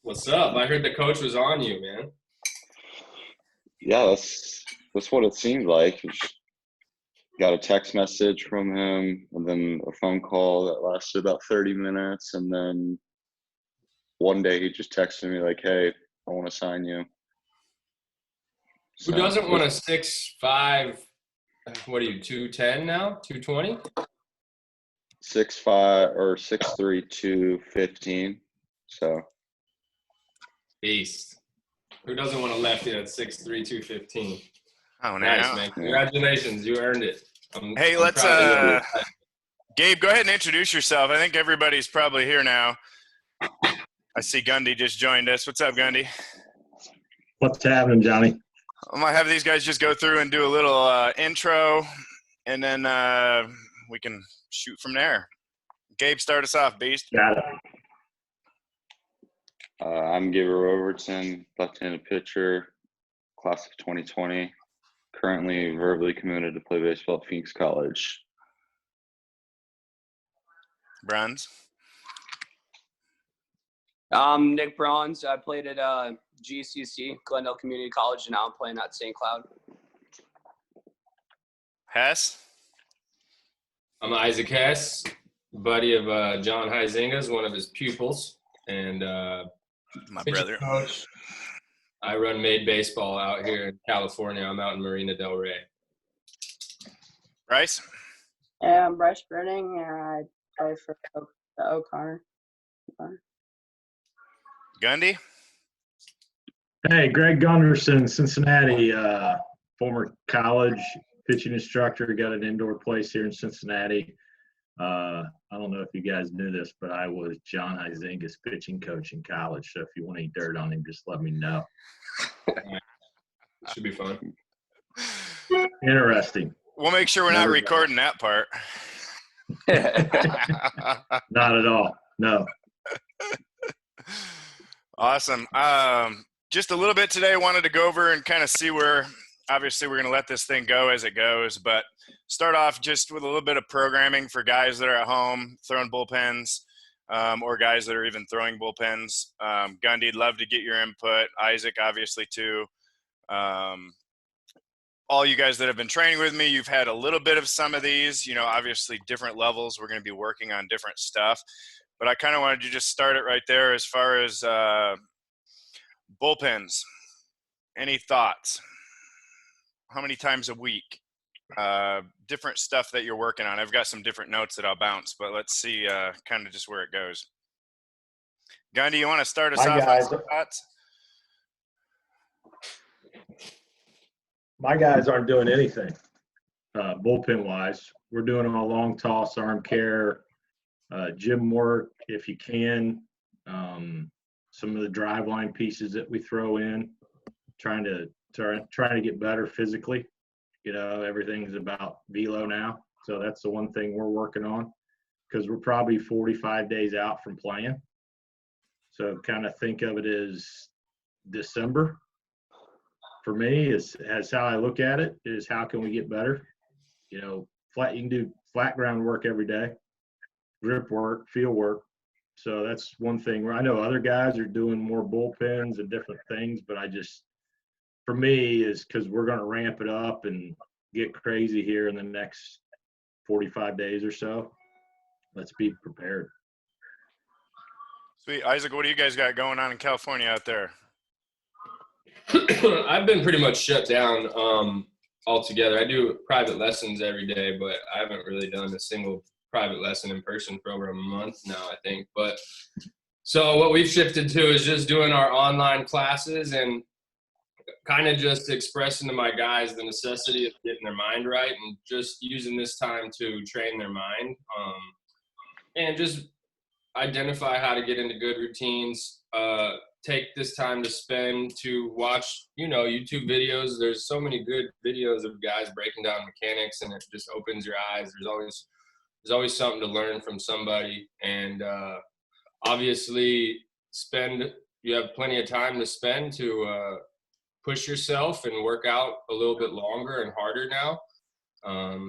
What's up? I heard the coach was on you, man. Yeah, that's what it seemed like. Got a text message from him, and then a phone call that lasted about 30 minutes, and then one day he just texted me like, "Hey, I want to sign you." Who So doesn't want a 6'5", what are you, 210 now? 220? 6'5" or 6'3", 215. So Beast. Who doesn't want a lefty that's 6'3", 215? Oh, Nice, now. man. yeah. Congratulations. You earned it. Hey, I'm let's proud of you. Gabe, go ahead and introduce yourself. I think everybody's probably here now. I see Gundy just joined us. What's up, Gundy? What's happening, Johnny? I'm gonna have these guys just go through and do a little intro, and then we can shoot from there. Gabe, start us off, Beast. Got it. I'm Gabriel Robertson, left-handed pitcher, class of 2020. Currently verbally committed to play baseball at Phoenix College. Bruns. Nick Bronze. I played at GCC, Glendale Community College, and now I'm playing at St. Cloud. Hess. I'm Isaac Hess, buddy of John Huizinga's, one of his pupils, and My pitching brother. coach. I run Made Baseball out here in California. I'm out in Marina Del Rey. Bryce. I'm Bryce Brenning, and I play for the O'Connor. Gundy. Hey, Greg Gunderson, Cincinnati, former college pitching instructor, got an indoor place here in Cincinnati. I don't know if you guys knew this, but I was John Huizinga's pitching coach in college. So if you want any dirt on him, just let me know. Should be fun. Interesting. We'll make sure we're not recording that part. Not at all. No. Awesome. Just a little bit today, I wanted to go over and kind of see where, obviously we're going to let this thing go as it goes, but start off just with a little bit of programming for guys that are at home throwing bullpens, or guys that are even throwing bullpens. Gundy, love to get your input. Isaac, obviously, too. All you guys that have been training with me, you've had a little bit of some of these, obviously different levels. We're going to be working on different stuff. But I kind of wanted to just start it right there as far as bullpens. Any thoughts? How many times a week? Different stuff that you're working on. I've got some different notes that I'll bounce, but let's see kind of just where it goes. Gundy, you want to start us off on some thoughts? My guys aren't doing anything bullpen-wise. We're doing all long toss, arm care, gym work if you can. Some of the drive line pieces that we throw in, trying to get better physically. Everything's about velo now, so that's the one thing we're working on, because we're probably 45 days out from playing. So kind of think of it as December. For me, is how I look at it is how can we get better? You can do flat ground work every day, grip work, field work. So that's one thing where I know other guys are doing more bullpens and different things, but for me is because we're going to ramp it up and get crazy here in the next 45 days or so. Let's be prepared. Sweet. Isaac, what do you guys got going on in California out there? I've been pretty much shut down altogether. I do private lessons every day, but I haven't really done a single private lesson in person for over a month now, I think. But so what we've shifted to is just doing our online classes and kind of just expressing to my guys the necessity of getting their mind right and just using this time to train their mind, and just identify how to get into good routines, take this time to spend to watch, YouTube videos. There's so many good videos of guys breaking down mechanics, and it just opens your eyes. There's always something to learn from somebody. And obviously you have plenty of time to spend to push yourself and work out a little bit longer and harder now.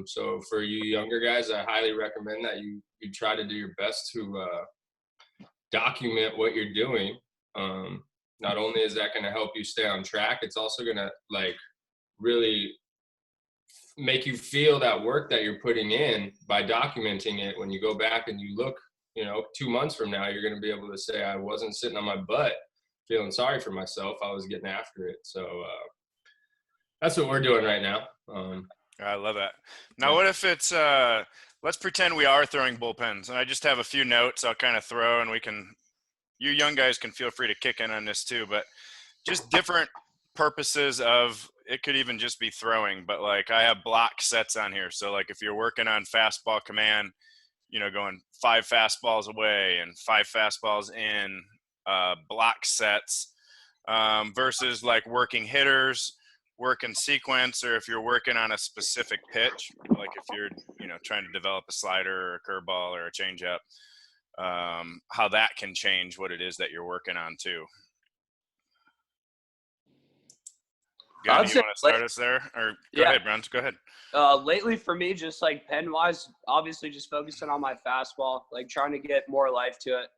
So for you younger guys, I highly recommend that you try to do your best to document what you're doing. Not only is that going to help you stay on track, it's also going to like really make you feel that work that you're putting in by documenting it. When you go back and you look, 2 months from now, you're going to be able to say, I wasn't sitting on my butt feeling sorry for myself. I was getting after it. So that's what we're doing right now. I love that. Now, what if it's, let's pretend we are throwing bullpens, and I just have a few notes I'll kind of throw, and you young guys can feel free to kick in on this too, but just different purposes of, it could even just be throwing, but like I have block sets on here. So like if you're working on fastball command, going 5 fastballs away and 5 fastballs in, block sets, versus like working hitters, working sequence, or if you're working on a specific pitch, like if you're, trying to develop a slider or a curveball or a changeup, how that can change what it is that you're working on too. Gundy, you want to start us there? Or go ahead, Bruns, go ahead. Lately for me, just like pen wise, obviously just focusing on my fastball, like trying to get more life to it.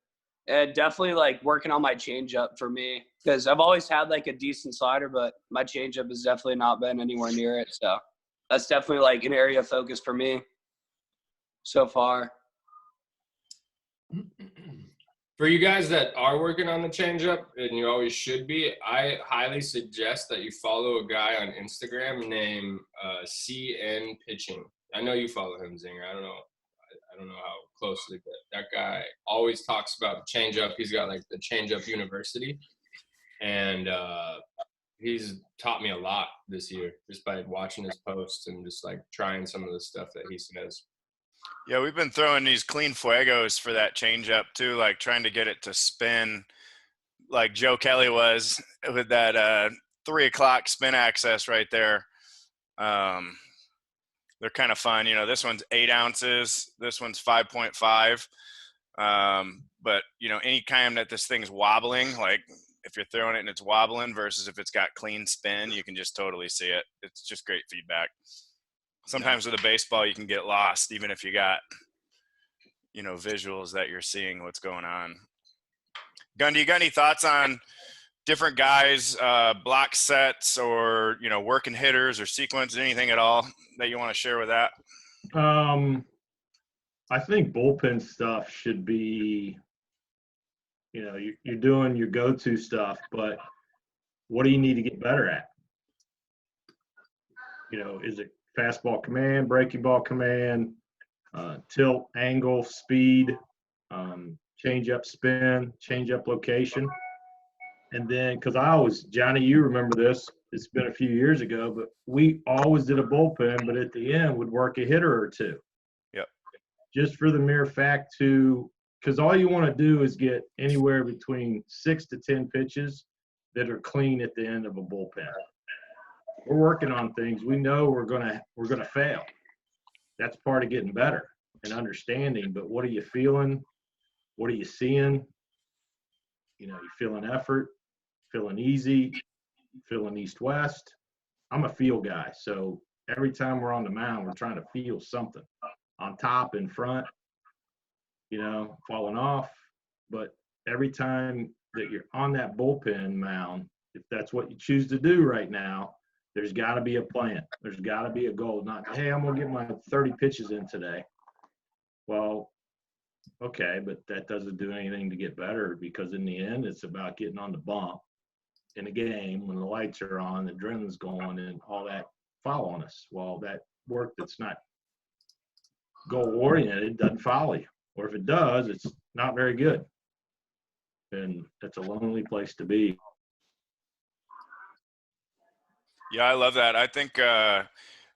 And definitely like working on my changeup for me, because I've always had like a decent slider, but my changeup has definitely not been anywhere near it. So that's definitely like an area of focus for me so far. For you guys that are working on the changeup, and you always should be, I highly suggest that you follow a guy on Instagram named CN Pitching. I know you follow him, Zinger. I don't know how closely, but that guy always talks about the changeup. He's got like the changeup university, and he's taught me a lot this year just by watching his posts and just like trying some of the stuff that he says. Yeah, we've been throwing these clean fuegos for that changeup too, like trying to get it to spin like Joe Kelly was with that 3 o'clock spin access right there. They're kind of fun. This one's 8 ounces. This one's 5.5. But, any time that this thing's wobbling, like if you're throwing it and it's wobbling versus if it's got clean spin, you can just totally see it. It's just great feedback. Sometimes with a baseball, you can get lost, even if you got, visuals that you're seeing what's going on. Gundy, you got any thoughts on different guys, block sets, or, working hitters or sequence, anything at all that you want to share with that? I think bullpen stuff should be, you're doing your go-to stuff, but what do you need to get better at? Is it fastball command, breaking ball command, tilt, angle, speed, change up spin, change up location? And then, because Johnny, you remember this, it's been a few years ago, but we always did a bullpen, but at the end would work a hitter or two. Yep. Just for the mere fact because all you want to do is get anywhere between 6 to 10 pitches that are clean at the end of a bullpen. We're working on things. We know we're gonna fail. That's part of getting better and understanding. But what are you feeling? What are you seeing? You feeling effort, feeling easy, feeling east-west. I'm a feel guy, so every time we're on the mound, we're trying to feel something on top, in front, falling off. But every time that you're on that bullpen mound, if that's what you choose to do right now, there's got to be a plan. There's got to be a goal. Not, hey, I'm going to get my 30 pitches in today. Well, okay, but that doesn't do anything to get better, because in the end, it's about getting on the bump in a game when the lights are on, the adrenaline's going, and all that following us. Well, that work that's not goal-oriented doesn't follow you. Or if it does, it's not very good. And that's a lonely place to be. Yeah, I love that. I think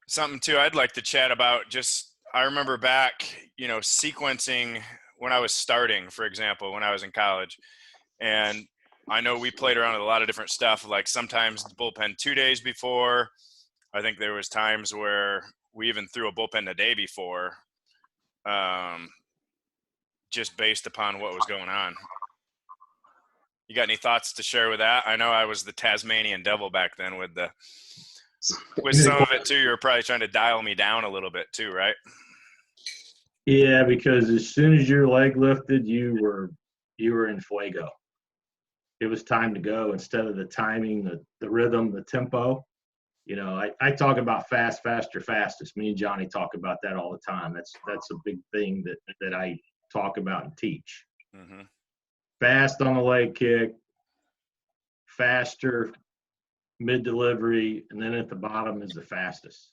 something too I'd like to chat about, just I remember back, sequencing when I was starting, for example, when I was in college. And I know we played around with a lot of different stuff, like sometimes the bullpen 2 days before. I think there was times where we even threw a bullpen the day before, just based upon what was going on. You got any thoughts to share with that? I know I was the Tasmanian devil back then with some of it too. You were probably trying to dial me down a little bit too, right? Yeah, because as soon as your leg lifted, you were you were in fuego. It was time to go instead of the timing, the rhythm, the tempo. You know, I talk about fast, faster, fastest. Me and Johnny talk about that all the time. That's a big thing that I talk about and teach. Mm-hmm. Fast on the leg kick, faster mid delivery, and then at the bottom is the fastest.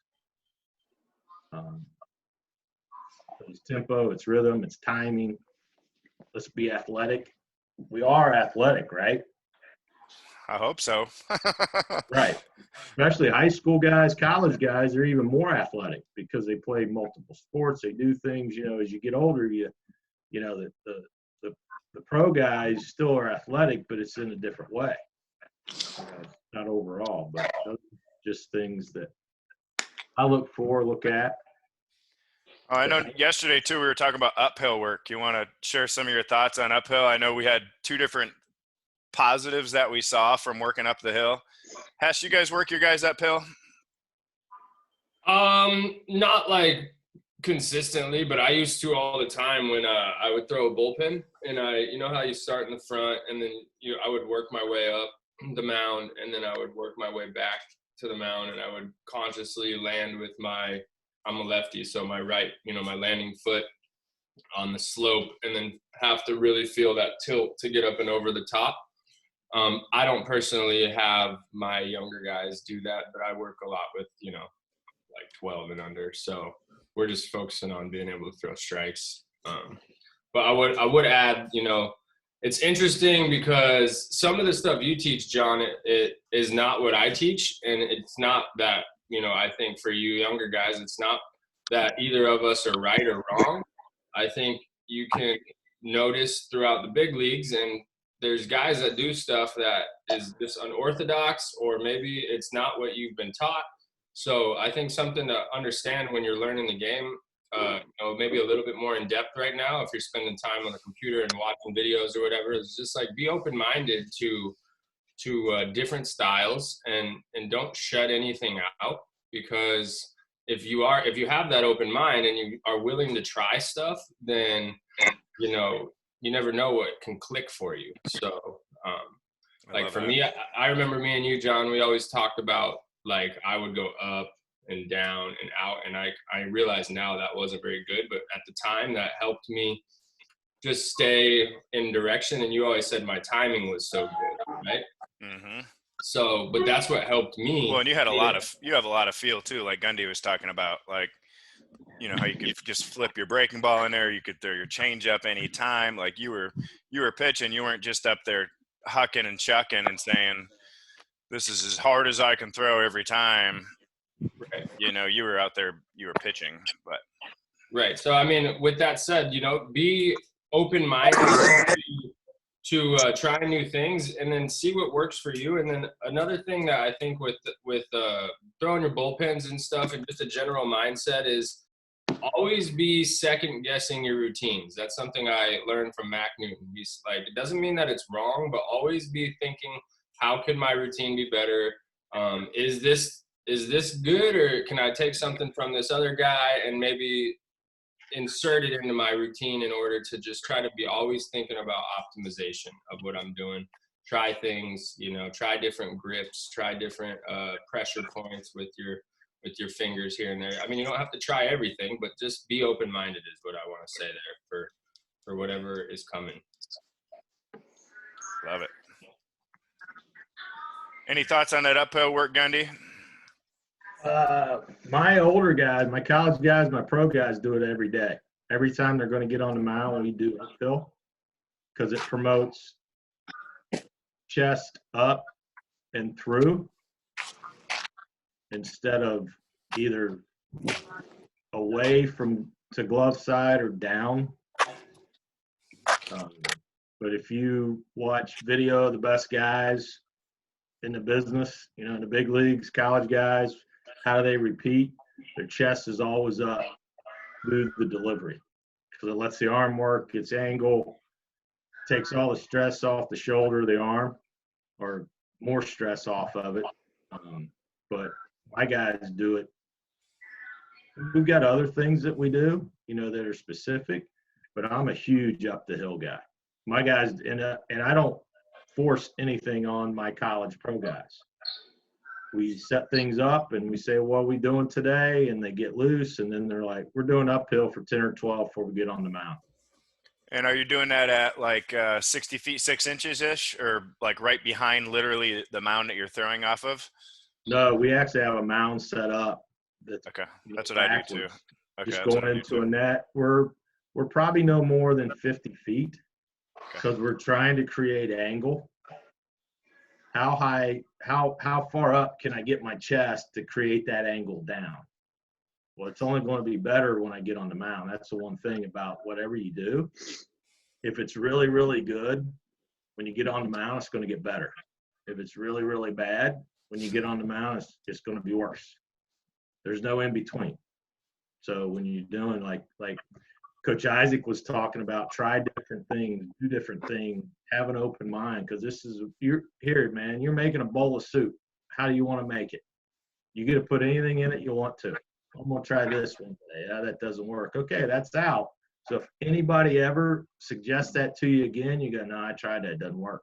It's tempo, it's rhythm, it's timing. Let's be athletic. We are athletic, right? I hope so. Right. Especially high school guys, college guys, they're even more athletic because they play multiple sports. They do things, you know, as you get older, you know, the pro guys still are athletic, but it's in a different way. Not overall, but those are just things that I look at. Oh, I know yesterday too, we were talking about uphill work. You want to share some of your thoughts on uphill? I know we had two different positives that we saw from working up the hill. Hess, you guys work your guys uphill? Not like consistently, but I used to all the time when I would throw a bullpen, and you know how you start in the front, and then I would work my way up the mound, and then I would work my way back to the mound, and I would consciously land with I'm a lefty, so my right, my landing foot on the slope, and then have to really feel that tilt to get up and over the top. I don't personally have my younger guys do that, but I work a lot with, like 12 and under. So we're just focusing on being able to throw strikes. But I would add, it's interesting because some of the stuff you teach, John, it is not what I teach. And it's not that, I think for you younger guys, it's not that either of us are right or wrong. I think you can notice throughout the big leagues, and there's guys that do stuff that is just unorthodox, or maybe it's not what you've been taught. So I think something to understand when you're learning the game, maybe a little bit more in depth right now, if you're spending time on the computer and watching videos or whatever, is just like be open-minded to different styles, and don't shut anything out, because if you have that open mind and you are willing to try stuff, then you never know what can click for you. So like for me, I remember me and you, John, we always talked about, like, I would go up and down and out, and I realize now that wasn't very good, but at the time that helped me just stay in direction. And you always said my timing was so good, right? Mm-hmm. So, but that's what helped me. Well, and you have a lot of feel too, like Gundy was talking about, like, how you could just flip your breaking ball in there. You could throw your change up anytime. Like you were pitching, you weren't just up there hucking and chucking and saying, this is as hard as I can throw every time. Right. You were out there, you were pitching, but. Right. So, I mean, with that said, be open-minded to try new things, and then see what works for you. And then another thing that I think with throwing your bullpens and stuff, and just a general mindset, is always be second guessing your routines. That's something I learned from Mac Newton. He's like, it doesn't mean that it's wrong, but always be thinking, how could my routine be better? Is this good, or can I take something from this other guy and maybe insert it into my routine, in order to just try to be always thinking about optimization of what I'm doing. Try things, try different grips, try different pressure points with your fingers here and there. I mean, you don't have to try everything, but just be open-minded is what I want to say there for whatever is coming. Love it. Any thoughts on that uphill work, Gundy? My older guys, my college guys, my pro guys do it every day. Every time they're going to get on the mound, we do uphill, because it promotes chest up and through, instead of either away to glove side or down. But if you watch video of the best guys in the business, in the big leagues, college guys, how do they repeat? Their chest is always up through the delivery, because it lets the arm work, its angle, takes all the stress off the shoulder, the arm, or more stress off of it. But my guys do it. We've got other things that we do, that are specific, but I'm a huge up the hill guy. my guys, and I don't force anything on my college pro guys. We set things up and we say, what are we doing today? And they get loose, and then they're like, we're doing uphill for 10 or 12 before we get on the mound. And are you doing that at like 60 feet 6 inches ish, or like right behind literally the mound that you're throwing off of? No, we actually have a mound set up. That's, Okay, that's what I do too. Okay, just that's what going I do into too. a net. We're probably no more than 50 feet because we're trying to create angle. How high, how far up can I get my chest to create that angle down? Well, it's only going to be better when I get on the mound. That's the one thing about whatever you do. If it's really, really good, when you get on the mound, it's going to get better. If it's really, really bad, when you get on the mound, it's going to be worse. There's no in between. So when you're doing like Coach Isaac was talking about, try different things, do different things, have an open mind, because you're here, man. You're making a bowl of soup. How do you want to make it? You get to put anything in it you want to. I'm gonna try this one today. Yeah, that doesn't work. Okay, that's out. So if anybody ever suggests that to you again, you go, no, I tried that. It doesn't work.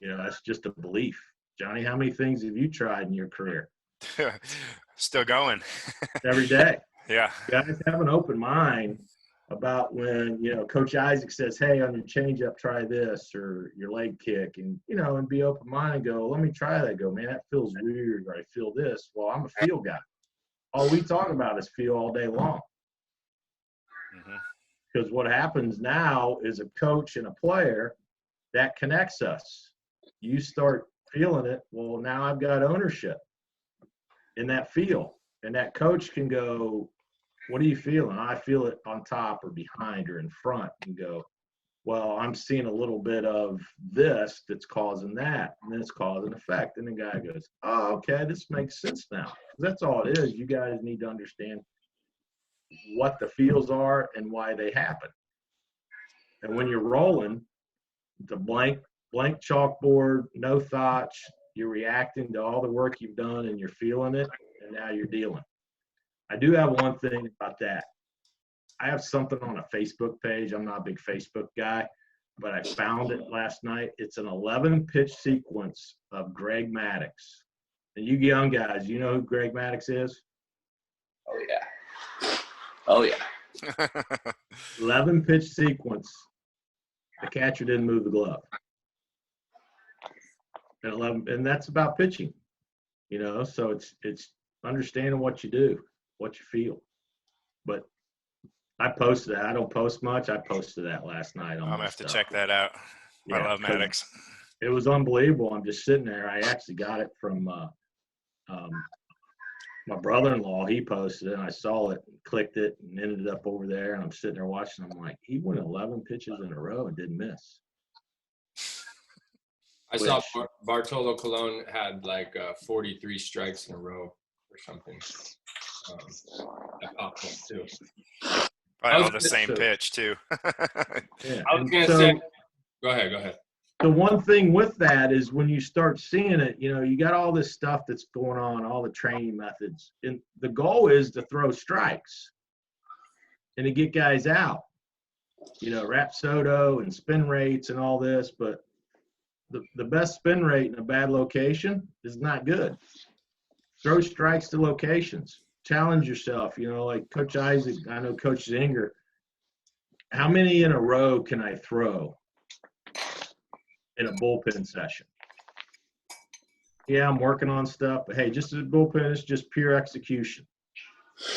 That's just a belief. Johnny, how many things have you tried in your career? Still going. Every day. Yeah. You guys have an open mind about when, Coach Isaac says, hey, on your changeup, try this, or your leg kick, and, and be open minded and go, let me try that. Go, man, that feels weird, or I feel this. Well, I'm a feel guy. All we talk about is feel all day long. Because what happens now is a coach and a player that connects us. You start feeling it. Well, now I've got ownership in that feel. And that coach can go, what are you feeling? I feel it on top or behind or in front, and go, well, I'm seeing a little bit of this that's causing that, and then it's cause and effect. And the guy goes, oh, okay, this makes sense now. That's all it is. You guys need to understand what the feels are and why they happen. And when you're rolling, the blank chalkboard, no thoughts, you're reacting to all the work you've done and you're feeling it, and now you're dealing. I do have one thing about that. I have something on a Facebook page. I'm not a big Facebook guy, but I found it last night. It's an 11-pitch sequence of Greg Maddux. And you young guys, you know who Greg Maddux is? Oh, yeah. 11-pitch sequence. The catcher didn't move the glove. And that's about pitching, so it's understanding what you do, what you feel. But I posted that. I don't post much. I posted that last night. I'm going to have to check that out. Yeah, I love Maddux. It was unbelievable. I'm just sitting there. I actually got it from my brother-in-law. He posted it, and I saw it, clicked it, and ended up over there. And I'm sitting there watching. I'm like, he went 11 pitches in a row and didn't miss. I saw Bartolo Colon had like 43 strikes in a row or something. That popped up too. Probably on the same pitch too. Yeah. I was going to say, go ahead. The one thing with that is when you start seeing it, you got all this stuff that's going on, all the training methods. And the goal is to throw strikes and to get guys out. Rapsodo and spin rates and all this, but the best spin rate in a bad location is not good. Throw strikes to locations. Challenge yourself. Like Coach Isaac, I know Coach Zinger. How many in a row can I throw in a bullpen session? Yeah, I'm working on stuff, but hey, just as a bullpen, it's just pure execution.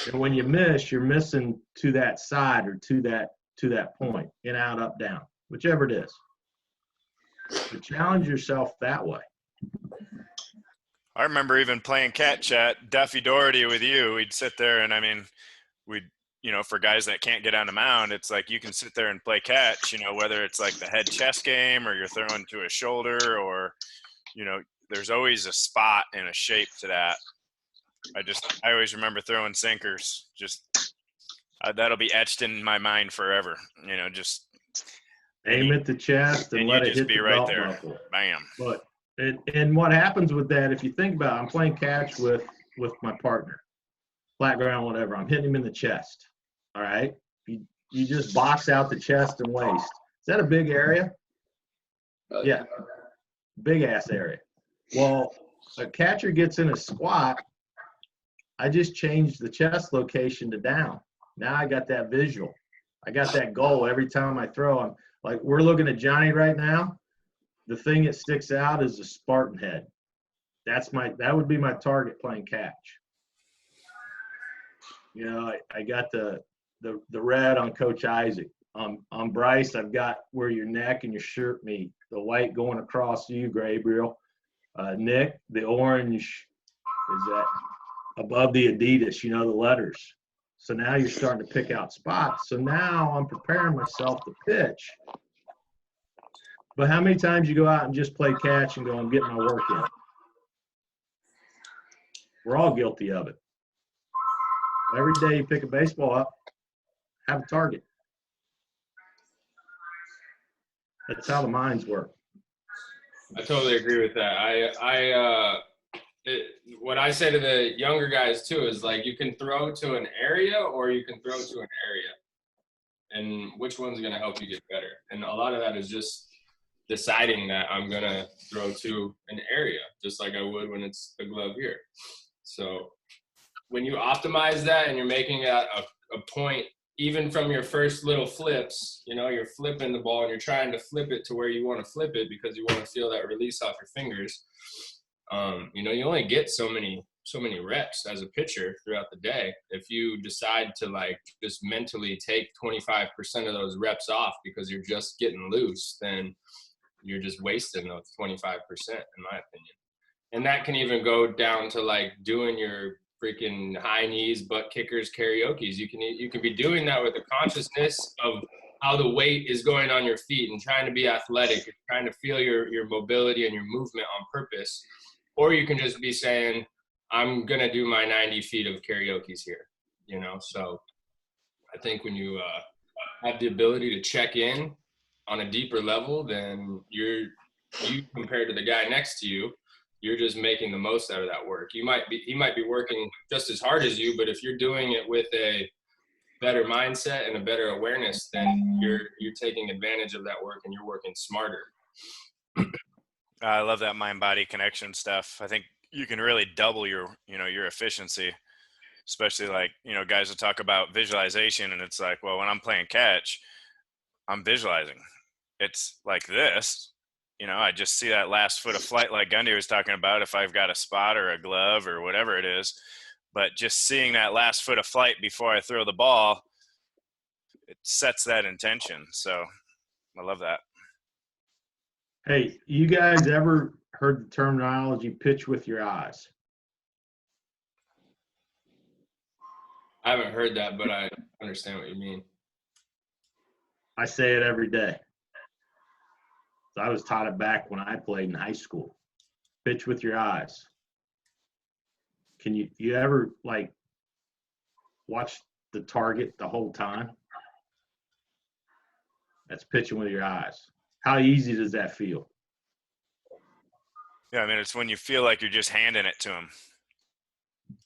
And when you miss, you're missing to that side or to that point, in, out, up, down, whichever it is. But challenge yourself that way. I remember even playing catch at Duffy Doherty with you. We'd sit there and we'd, for guys that can't get on the mound, it's like you can sit there and play catch, whether it's like the head chest game or you're throwing to a shoulder or, there's always a spot and a shape to that. I always remember throwing sinkers. That'll be etched in my mind forever, just aim at the chest and let it hit the belt buckle. Bam. But and what happens with that, if you think about it, I'm playing catch with my partner, flat ground, whatever. I'm hitting him in the chest. All right. You you just box out the chest and waist. Is that a big area? Yeah, big ass area. Well, a catcher gets in a squat. I just changed the chest location to down. Now I got that visual. I got that goal every time I throw. I'm like, we're looking at Johnny right now. The thing that sticks out is the Spartan head. That would be my target playing catch. You know, I got the red on Coach Isaac. On Bryce, I've got where your neck and your shirt meet. The white going across you, Gabriel. Nick, the orange is that above the Adidas, you know, the letters. So now you're starting to pick out spots. So now I'm preparing myself to pitch. But how many times you go out and just play catch and go, I'm getting my work in? We're all guilty of it. Every day you pick a baseball up, have a target. That's how the minds work. I totally agree with that. What I say to the younger guys too is like, you can throw to an area or you can throw to an area, and which one's going to help you get better. And a lot of that is just deciding that I'm going to throw to an area, just like I would when it's the glove here. So when you optimize that and you're making it a point, even from your first little flips, you know, you're flipping the ball and you're trying to flip it to where you want to flip it because you want to feel that release off your fingers. You know, you only get so many reps as a pitcher throughout the day. If you decide to like just mentally take 25% of those reps off because you're just getting loose, then you're just wasting those 25%, in my opinion. And that can even go down to like doing your freaking high knees, butt kickers, karaoke's. You can be doing that with the consciousness of how the weight is going on your feet and trying to be athletic and trying to feel your mobility and your movement on purpose. Or you can just be saying, I'm going to do my 90 feet of karaoke's here, you know? So I think when you have the ability to check in on a deeper level, then you compared to the guy next to you, you're just making the most out of that work. He might be working just as hard as you, but if you're doing it with a better mindset and a better awareness, then you're taking advantage of that work and you're working smarter. I love that mind-body connection stuff. I think you can really double your efficiency, especially like, you know, guys will talk about visualization and it's like, well, when I'm playing catch, I'm visualizing. It's like this, you know, I just see that last foot of flight like Gundy was talking about if I've got a spot or a glove or whatever it is, but just seeing that last foot of flight before I throw the ball, it sets that intention. So I love that. Hey, you guys ever heard the terminology pitch with your eyes? I haven't heard that, but I understand what you mean. I say it every day. I was taught it back when I played in high school. Pitch with your eyes. Can you ever like watch the target the whole time? That's pitching with your eyes. How easy does that feel? Yeah, I mean, it's when you feel like you're just handing it to him.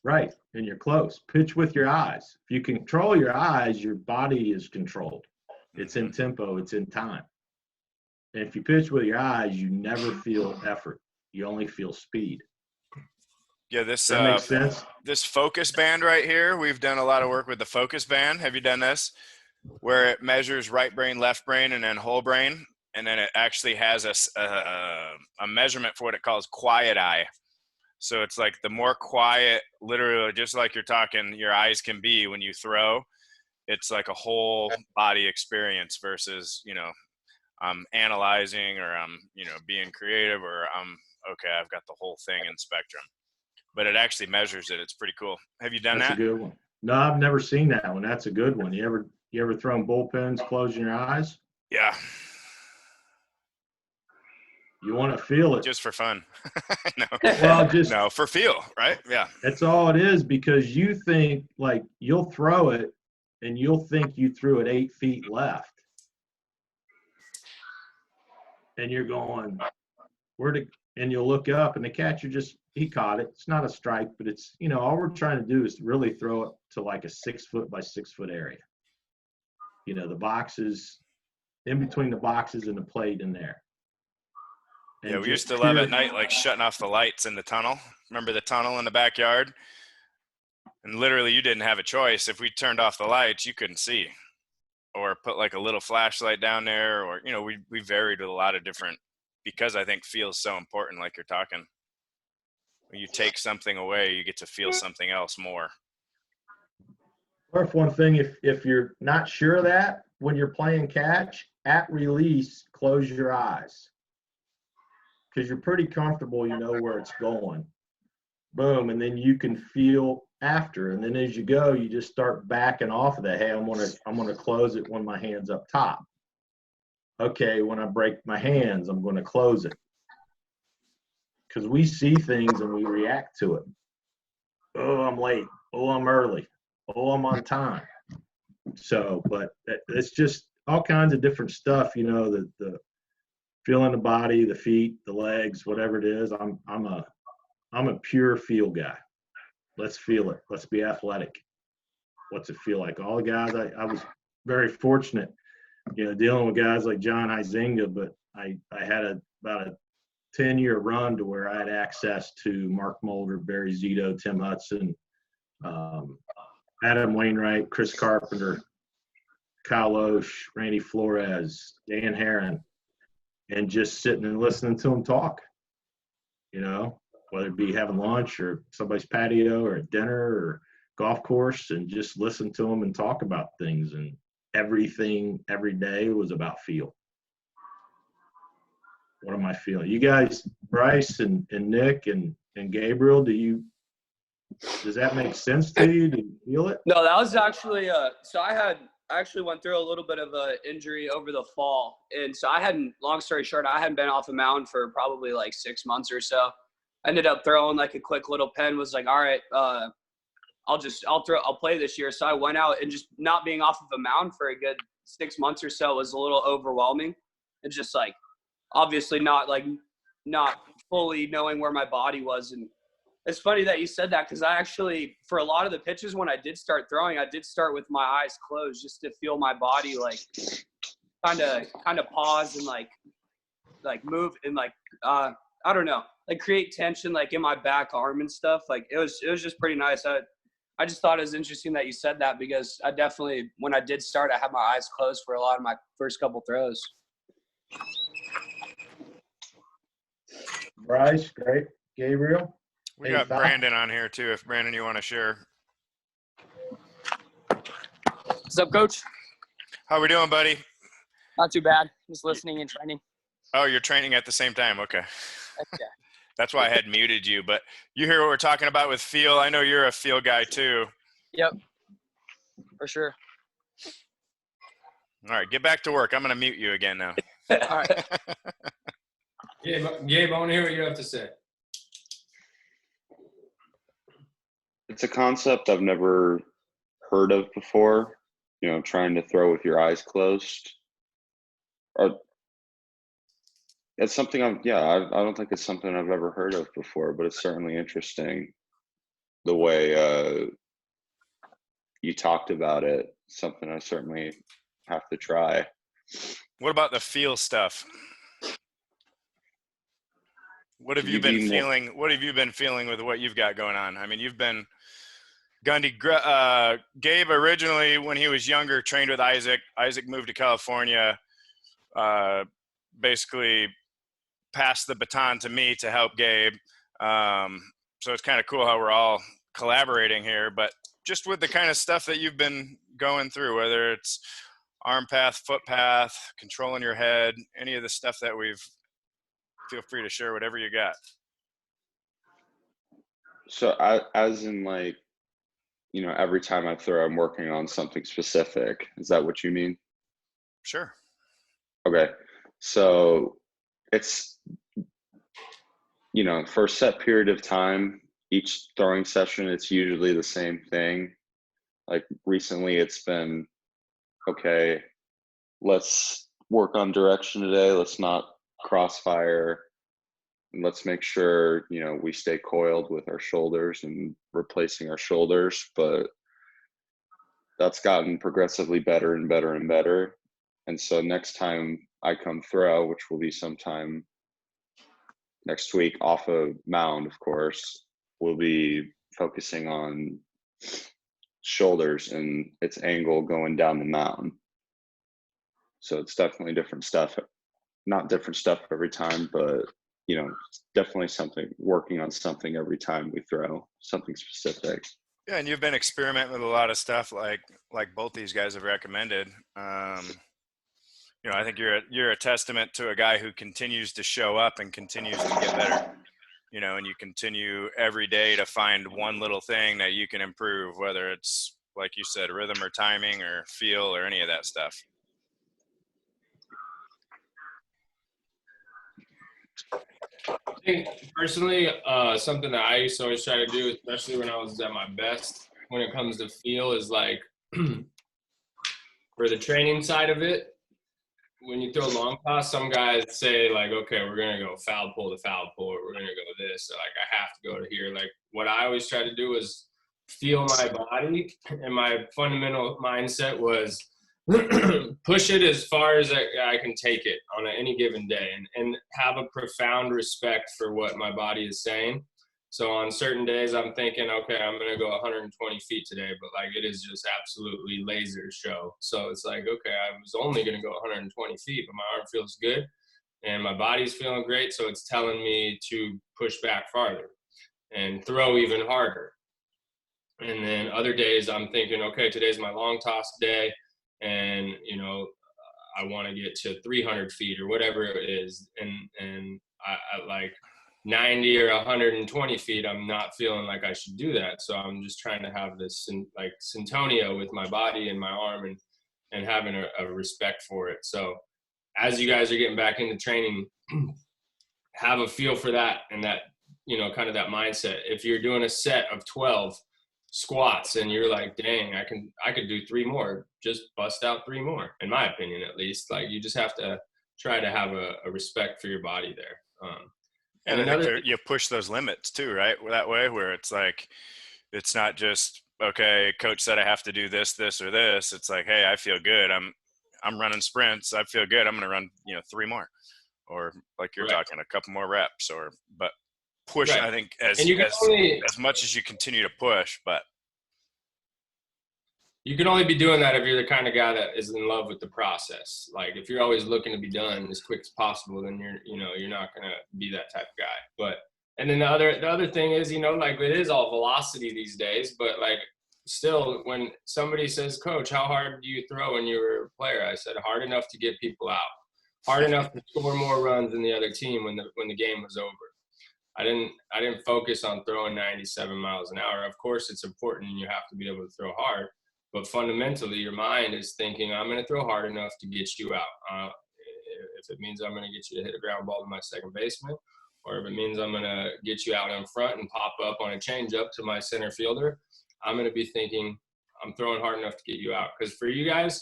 Right, and you're close. Pitch with your eyes. If you control your eyes, your body is controlled. It's in tempo, it's in time. And if you pitch with your eyes, you never feel effort. You only feel speed. Yeah, this makes sense. This focus band right here, we've done a lot of work with the focus band. Have you done this? Where it measures right brain, left brain, and then whole brain. And then it actually has a measurement for what it calls quiet eye. So it's like the more quiet, literally just like you're talking, your eyes can be when you throw, it's like a whole body experience versus, you know, I'm analyzing or I'm, you know, being creative or okay, I've got the whole thing in spectrum. But it actually measures it. It's pretty cool. Have you done that? That's a good one. No, I've never seen that one. That's a good one. You ever thrown bullpens closing your eyes? Yeah. You want to feel it. Just for fun. No. Well, just no, for feel, right? Yeah. That's all it is, because you think like you'll throw it and you'll think you threw it 8 feet left. And you're going, and you'll look up and the catcher he caught it. It's not a strike, but it's, you know, all we're trying to do is really throw it to like a 6 foot by 6 foot area. the boxes, in between the boxes and the plate in there. And Yeah, we just used to love pure- at night, like shutting off the lights in the tunnel. Remember the tunnel in the backyard? And literally you didn't have a choice. If we turned off the lights, you couldn't see. Or put like a little flashlight down there, or, we varied with a lot of different, because I think feel's so important, like you're talking. When you take something away, you get to feel something else more. Or if one thing, if you're not sure of that, when you're playing catch, at release, close your eyes. Because you're pretty comfortable, you know where it's going. Boom, and then you can feel after. And then as you go, you just start backing off of that. Hey, I'm gonna close it when my hand's up top. Okay, when I break my hands, I'm gonna close it. Because we see things and we react to it. Oh, I'm late. Oh, I'm early. Oh, I'm on time. So, but it's just all kinds of different stuff, the feeling the body, the feet, the legs, whatever it is. I'm a pure feel guy. Let's feel it. Let's be athletic. What's it feel like? All the guys, I was very fortunate, dealing with guys like John Huizinga, but I had about a 10-year run to where I had access to Mark Mulder, Barry Zito, Tim Hudson, Adam Wainwright, Chris Carpenter, Kyle Loesch, Randy Flores, Dan Herron, and just sitting and listening to them talk, whether it be having lunch or somebody's patio or at dinner or golf course, and just listen to them and talk about things. And everything every day was about feel. What am I feeling? You guys, Bryce and Nick and Gabriel, does that make sense to you? Do you feel it? No, that was actually so I actually went through a little bit of an injury over the fall. And so long story short, I hadn't been off a mound for probably like 6 months or so. I ended up throwing like a quick little pen, was like, all right, I'll play this year. So I went out, and just not being off of a mound for a good 6 months or so was a little overwhelming. It's just like, obviously not fully knowing where my body was. And it's funny that you said that, because I actually, for a lot of the pitches when I did start throwing, I did start with my eyes closed just to feel my body like kind of pause and like move and like I don't know, like create tension like in my back arm and stuff. Like it was just pretty nice. I just thought it was interesting that you said that, because I definitely, when I did start, I had my eyes closed for a lot of my first couple throws. Bryce, great. Gabriel? We got Brandon on here too, if Brandon, you want to share. What's up, Coach? How we doing, buddy? Not too bad. Just listening and training. Oh, you're training at the same time. Okay. Yeah. That's why I had muted you, but you hear what we're talking about with feel. I know you're a feel guy too. Yep. For sure. All right, get back to work. I'm going to mute you again now. All right. Gabe, I want to hear what you have to say. It's a concept I've never heard of before, trying to throw with your eyes closed. It's something I don't think it's something I've ever heard of before, but it's certainly interesting the way you talked about it. Something I certainly have to try. What about the feel stuff? What have you been feeling? What have you been feeling with what you've got going on? I mean, you've been Gundy. Gabe originally, when he was younger, trained with Isaac. Isaac moved to California, basically passed the baton to me to help Gabe. So it's kind of cool how we're all collaborating here. But just with the kind of stuff that you've been going through, whether it's arm path, foot path, controlling your head, any of the stuff that feel free to share whatever you got. So as in like, every time I throw, I'm working on something specific. Is that what you mean? Sure. Okay. So it's, for a set period of time, each throwing session, it's usually the same thing. Like recently it's been, okay, let's work on direction today. Let's not crossfire. And let's make sure, we stay coiled with our shoulders and replacing our shoulders. But that's gotten progressively better and better and better. And so next time I come throw, which will be sometime next week off a mound, of course, we'll be focusing on shoulders and its angle going down the mound. So it's definitely different stuff. Not different stuff every time, but definitely something, working on something every time we throw, something specific. Yeah, and you've been experimenting with a lot of stuff like both these guys have recommended. I think you're a testament to a guy who continues to show up and continues to get better. And you continue every day to find one little thing that you can improve, whether it's, like you said, rhythm or timing or feel or any of that stuff. I think personally, something that I used to always try to do, especially when I was at my best, when it comes to feel, is like for the training side of it, when you throw long toss, some guys say like, okay, we're gonna go foul pole to foul pole, or we're gonna go this, so like I have to go to here. Like what I always try to do is feel my body, and my fundamental mindset was push it as far as I can take it on any given day, and have a profound respect for what my body is saying. So on certain days, I'm thinking, okay, I'm going to go 120 feet today, but like it is just absolutely laser show. So it's like, okay, I was only going to go 120 feet, but my arm feels good and my body's feeling great. So it's telling me to push back farther and throw even harder. And then other days I'm thinking, okay, today's my long toss day, and I want to get to 300 feet or whatever it is, and I like 90 or 120 feet, I'm not feeling like I should do that. So I'm just trying to have this like syntonia with my body and my arm, and having a respect for it. So as you guys are getting back into training, have a feel for that, and that kind of that mindset. If you're doing a set of 12 squats and you're like, dang, I could do 3 more, just bust out 3 more, in my opinion, at least. Like you just have to try to have a respect for your body there. And I think you push those limits too, right? That way, where it's like, it's not just, okay, coach said I have to do this, this, or this. It's like, hey, I feel good. I'm running sprints. I feel good. I'm going to run, 3 more, or like you're talking, a couple more reps, but push. Right. I think as much as you continue to push, but you can only be doing that if you're the kind of guy that is in love with the process. Like if you're always looking to be done as quick as possible, then you're not going to be that type of guy. But, and then the other thing is, like it is all velocity these days, but like still when somebody says, coach, how hard do you throw when you were a player? I said, hard enough to get people out, hard enough to score more runs than the other team when the game was over. I didn't focus on throwing 97 miles an hour. Of course it's important and you have to be able to throw hard. But fundamentally, your mind is thinking, I'm going to throw hard enough to get you out. If it means I'm going to get you to hit a ground ball to my second baseman, or if it means I'm going to get you out in front and pop up on a changeup to my center fielder, I'm going to be thinking, I'm throwing hard enough to get you out. Because for you guys,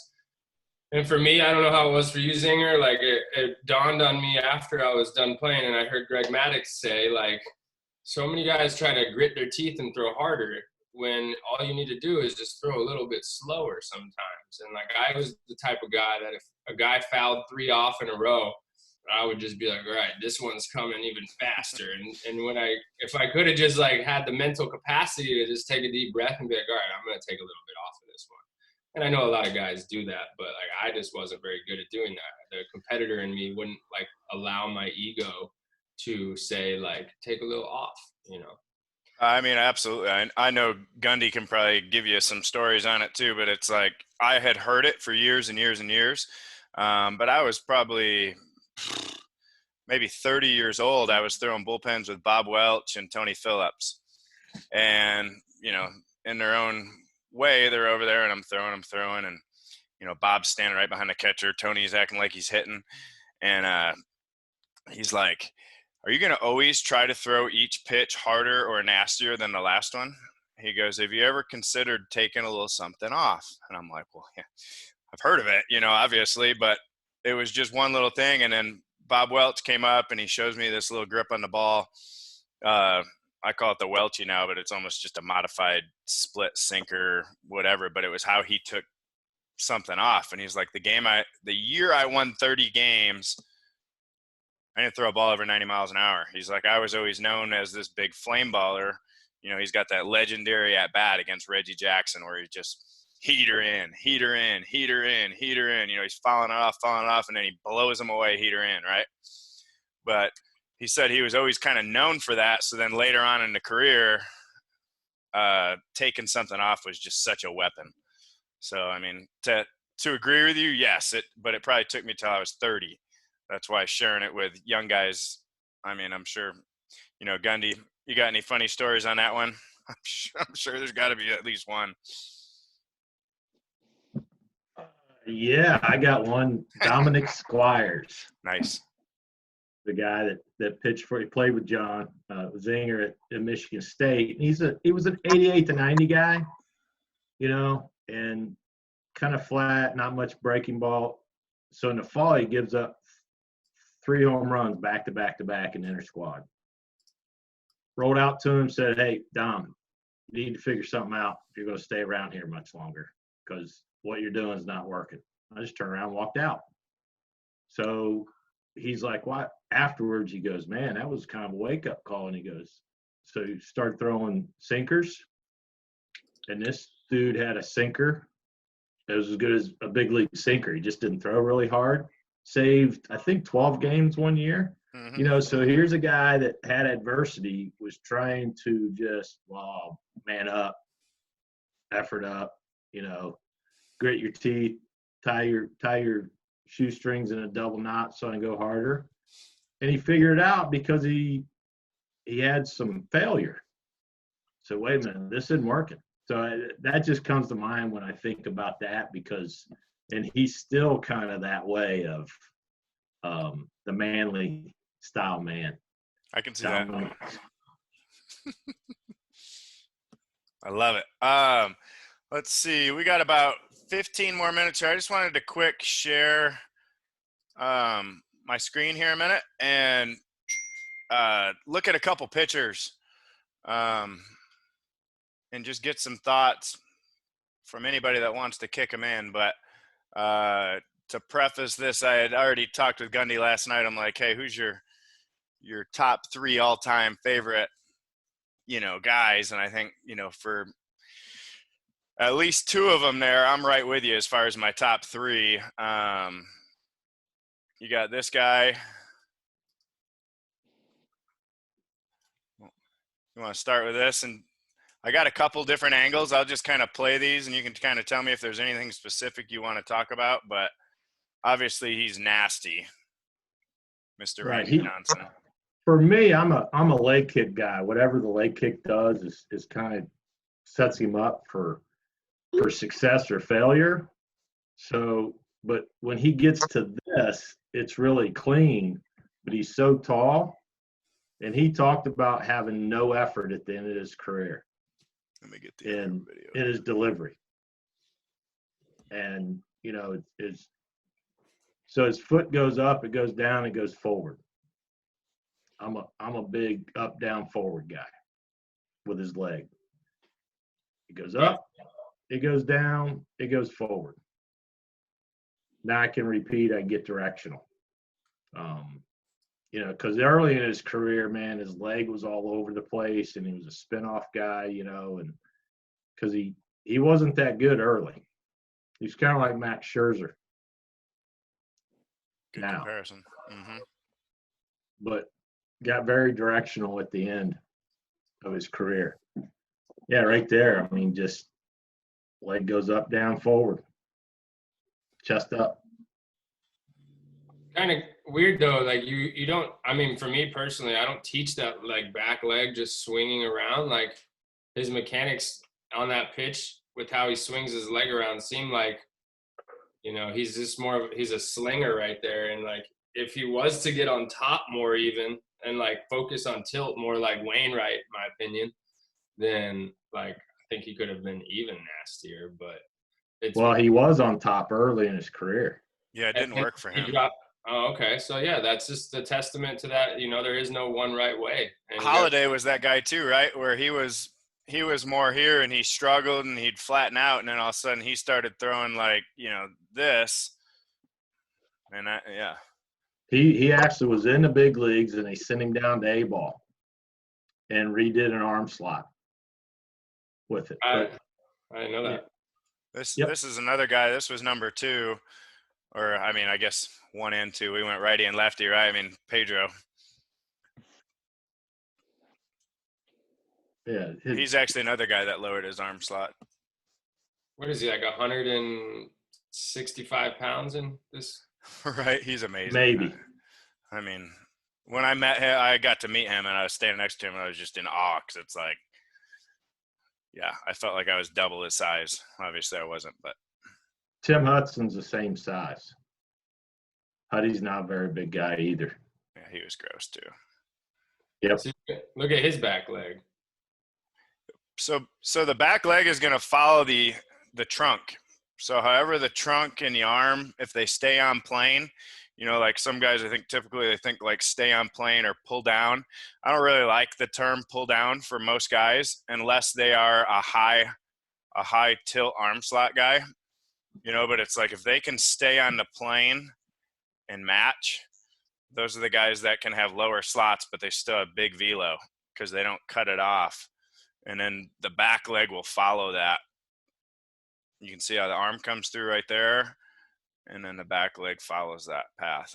and for me, I don't know how it was for you, Zinger. Like it dawned on me after I was done playing, and I heard Greg Maddox say, like, so many guys try to grit their teeth and throw harder, when all you need to do is just throw a little bit slower sometimes. And like I was the type of guy that if a guy fouled 3 off in a row, I would just be like, all right, this one's coming even faster. And if I could have just like had the mental capacity to just take a deep breath and be like, all right, I'm going to take a little bit off of this one. And I know a lot of guys do that, but like I just wasn't very good at doing that. The competitor in me wouldn't like allow my ego to say like, take a little off, I mean, absolutely. I know Gundy can probably give you some stories on it too, but it's like I had heard it for years and years and years. But I was probably maybe 30 years old. I was throwing bullpens with Bob Welch and Tony Phillips. And, in their own way, they're over there and I'm throwing. And, Bob's standing right behind the catcher. Tony's acting like he's hitting. And he's like, are you going to always try to throw each pitch harder or nastier than the last one? He goes, have you ever considered taking a little something off? And I'm like, well, yeah, I've heard of it, obviously, but it was just one little thing. And then Bob Welch came up and he shows me this little grip on the ball. I call it the Welchie now, but it's almost just a modified split sinker, whatever. But it was how he took something off. And he's like, the year I won 30 games, I didn't throw a ball over 90 miles an hour. He's like, I was always known as this big flame baller. You know, he's got that legendary at bat against Reggie Jackson where he just heater in, heater in, heater in, heater in. You know, he's falling off, and then he blows him away, heater in, right? But he said he was always kind of known for that. So then later on in the career, taking something off was just such a weapon. So, I mean, to agree with you, yes, but it probably took me till I was 30. That's why sharing it with young guys, I mean, I'm sure, you know, Gundy, you got any funny stories on that one? I'm sure there's got to be at least one. Yeah, I got one. Dominic Squires. Nice. The guy that pitched for, he played with John Zinger at Michigan State. He was an 88 to 90 guy, you know, and kind of flat, not much breaking ball. So in the fall, he gives up 3 home runs back to back to back in inter squad. Rolled out to him, said, "Hey, Dom, you need to figure something out if you're going to stay around here much longer because what you're doing is not working." I just turned around and walked out. So he's like, "What?" Afterwards, he goes, "Man, that was kind of a wake-up call." And he goes, "So you start throwing sinkers?" And this dude had a sinker. It was as good as a big league sinker. He just didn't throw really hard. Saved, I think, 12 games one year. Mm-hmm. You know, so here's a guy that had adversity, was trying to just, man up, effort up, you know, grit your teeth, tie your shoestrings in a double knot so I can go harder. And he figured it out because he had some failure. So wait a minute, this isn't working. So that just comes to mind when I think about that and he's still kind of that way of the manly style man. I can see that. I love it. Let's see. We got about 15 more minutes here. I just wanted to quick share my screen here a minute and look at a couple pictures and just get some thoughts from anybody that wants to kick them in. But to preface this, I had already talked with Gundy last night. I'm like, hey, who's your top 3 all-time favorite, you know, guys? And I think, you know, for at least 2 of them there, I'm right with you as far as my top 3. You got this guy. You want to start with this? And I got a couple different angles. I'll just kind of play these, and you can kind of tell me if there's anything specific you want to talk about. But obviously, he's nasty, Mr. Right. Randy Johnson. For me, I'm a leg kick guy. Whatever the leg kick does is kind of sets him up for success or failure. So, but when he gets to this, it's really clean, but he's so tall. And he talked about having no effort at the end of his career. Let me get the video. In his delivery. And, you know, so his foot goes up, it goes down, it goes forward. I'm a big up, down, forward guy with his leg. It goes up, it goes down, it goes forward. Now I can repeat, I get directional. You know, because early in his career, man, his leg was all over the place and he was a spin-off guy, you know, and because he wasn't that good early. He's kind of like Max Scherzer. Good now. Comparison. Mm-hmm. But got very directional at the end of his career. Yeah, right there. I mean, just leg goes up, down, forward, chest up. Kind of weird though, like you don't, I mean, for me personally, I don't teach that like back leg just swinging around. Like his mechanics on that pitch with how he swings his leg around seem like, you know, he's just he's a slinger right there. And like if he was to get on top more even and like focus on tilt more like Wainwright, in my opinion, then like I think he could have been even nastier. But Well, he was on top early in his career. Yeah, it didn't work for him. Oh, okay. So yeah, that's just a testament to that. You know, there is no one right way. And you got- Holiday was that guy too, right? Where he was more here and he struggled and he'd flatten out, and then all of a sudden he started throwing like, this. And yeah. He actually was in the big leagues, and they sent him down to A-ball and redid an arm slot with it. I But didn't know that. This is another guy. This was number 2, or I mean, I guess 1 and 2. We went righty and lefty, right? I mean, Pedro. yeah, He's actually another guy that lowered his arm slot. What is he, like 165 pounds in this? Right? He's amazing. maybe. I mean, when I met him, I got to meet him, and I was standing next to him, and I was just in awe because it's like, yeah, I felt like I was double his size. Obviously, I wasn't, but Tim Hudson's the same size. Huddy's not a very big guy either. yeah, he was gross too. Yep. See, look at his back leg. So the back leg is going to follow the trunk. So however the trunk and the arm, if they stay on plane, like some guys, I think typically they think like stay on plane or pull down. I don't really like the term pull down for most guys unless they are a high tilt arm slot guy, but it's like if they can stay on the plane and match, those are the guys that can have lower slots, but they still have big velo because they don't cut it off. And then the back leg will follow that. You can see how the arm comes through right there, and then the back leg follows that path,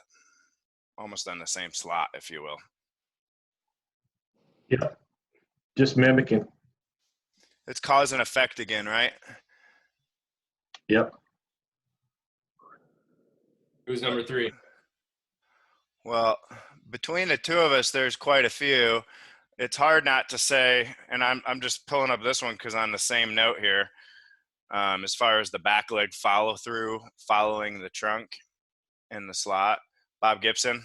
almost on the same slot, if you will. Yep. Just mimicking. It's cause and effect again, right? Yep. Who's number 3? Well, between the two of us, there's quite a few. It's hard not to say, and I'm just pulling up this one because on the same note here, as far as the back leg follow through, following the trunk and the slot, Bob Gibson,